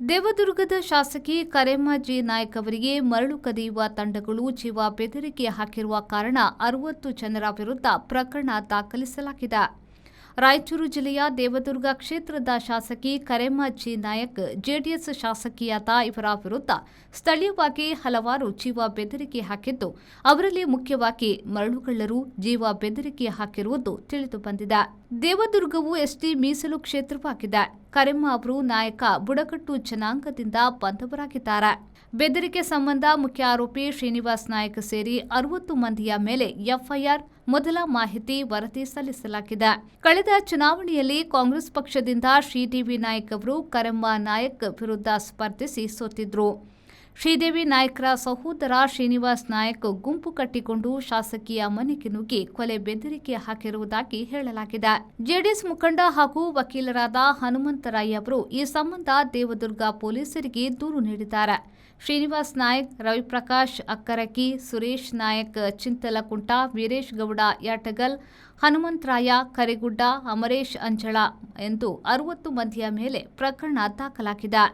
ದೇವದುರ್ಗದ ಶಾಸಕಿ ಕರೆಮ್ಮ ಜಿ ನಾಯ್ಕ್ ಅವರಿಗೆ ಮರಳು ಕದಿಯುವ ತಂಡಗಳು ಜೀವ ಬೆದರಿಕೆ ಹಾಕಿರುವ ಕಾರಣ 60 ಜನರ ವಿರುದ್ಧ ಪ್ರಕರಣ ದಾಖಲಿಸಲಾಗಿದೆ. ರಾಯಚೂರು ಜಿಲ್ಲೆಯ ದೇವದುರ್ಗ ಕ್ಷೇತ್ರದ ಶಾಸಕಿ ಕರೆಮ್ಮ ಜಿ ನಾಯ್ಕ್ ಜೆಡಿಎಸ್ ಶಾಸಕಿಯಾದ ಇವರ ವಿರುದ್ಧ ಸ್ಥಳೀಯವಾಗಿ ಹಲವಾರು ಜೀವ ಬೆದರಿಕೆ ಹಾಕಿದ್ದು, ಅವರಲ್ಲಿ ಮುಖ್ಯವಾಗಿ ಮರಳುಗಳ್ಳರು ಜೀವ ಬೆದರಿಕೆ ಹಾಕಿರುವುದು ತಿಳಿದುಬಂದಿದೆ. ದೇವದುರ್ಗವು ಎಸ್ಟಿ ಮೀಸಲು ಕ್ಷೇತ್ರವಾಗಿದೆ. ಕರೆಮ್ಮ ಅವರು ನಾಯಕ ಬುಡಕಟ್ಟು ಜನಾಂಗದಿಂದ ಬಂದವರಾಗಿದ್ದಾರೆ. ಬೆದರಿಕೆ ಸಂಬಂಧ ಮುಖ್ಯ ಆರೋಪಿ ಶ್ರೀನಿವಾಸ್ ನಾಯ್ಕ್ ಸೇರಿ 60 ಮಂದಿಯ ಮೇಲೆ ಎಫ್ಐಆರ್ ಮೊದಲ ಮಾಹಿತಿ ವರದಿ ಸಲ್ಲಿಸಲಾಗಿದೆ. ಕಳೆದ ಚುನಾವಣೆಯಲ್ಲಿ ಕಾಂಗ್ರೆಸ್ ಪಕ್ಷದಿಂದ ಶ್ರೀದೇವಿ ನಾಯ್ಕ್ ಅವರು ಕರೆಮ್ಮ ನಾಯ್ಕ್ ವಿರುದ್ಧ ಸ್ಪರ್ಧಿಸಿ ಸೋತಿದ್ರು. ಶ್ರೀದೇವಿ ನಾಯ್ಕರ ಸಹೋದರ ಶ್ರೀನಿವಾಸ್ ನಾಯ್ಕ್ ಗುಂಪು ಕಟ್ಟಿಕೊಂಡು ಶಾಸಕಿಯ ಮನೆಗೆ ನುಗ್ಗಿ ಕೊಲೆ ಬೆದರಿಕೆ ಹಾಕಿರುವುದಾಗಿ ಹೇಳಲಾಗಿದೆ. ಜೆಡಿಎಸ್ ಮುಖಂಡ ಹಾಗೂ ವಕೀಲರಾದ ಹನುಮಂತರಾಯ ಅವರು ಈ ಸಂಬಂಧ ದೇವದುರ್ಗ ಪೊಲೀಸರಿಗೆ ದೂರು ನೀಡಿದ್ದಾರೆ. ಶ್ರೀನಿವಾಸ್ ನಾಯ್ಕ್, ರವಿಪ್ರಕಾಶ್ ಅಕ್ಕರಕಿ, ಸುರೇಶ್ ನಾಯ್ಕ್ ಚಿಂತಲಕುಂಟ, ವೀರೇಶ್ ಗೌಡ ಯಾಟಗಲ್, ಹನುಮಂತರಾಯ ಕರೆಗುಡ್ಡ, ಅಮರೇಶ್ ಅಂಜಳ ಎಂದು 60 ಮಂದಿಯ ಮೇಲೆ ಪ್ರಕರಣ ದಾಖಲಾಗಿದೆ.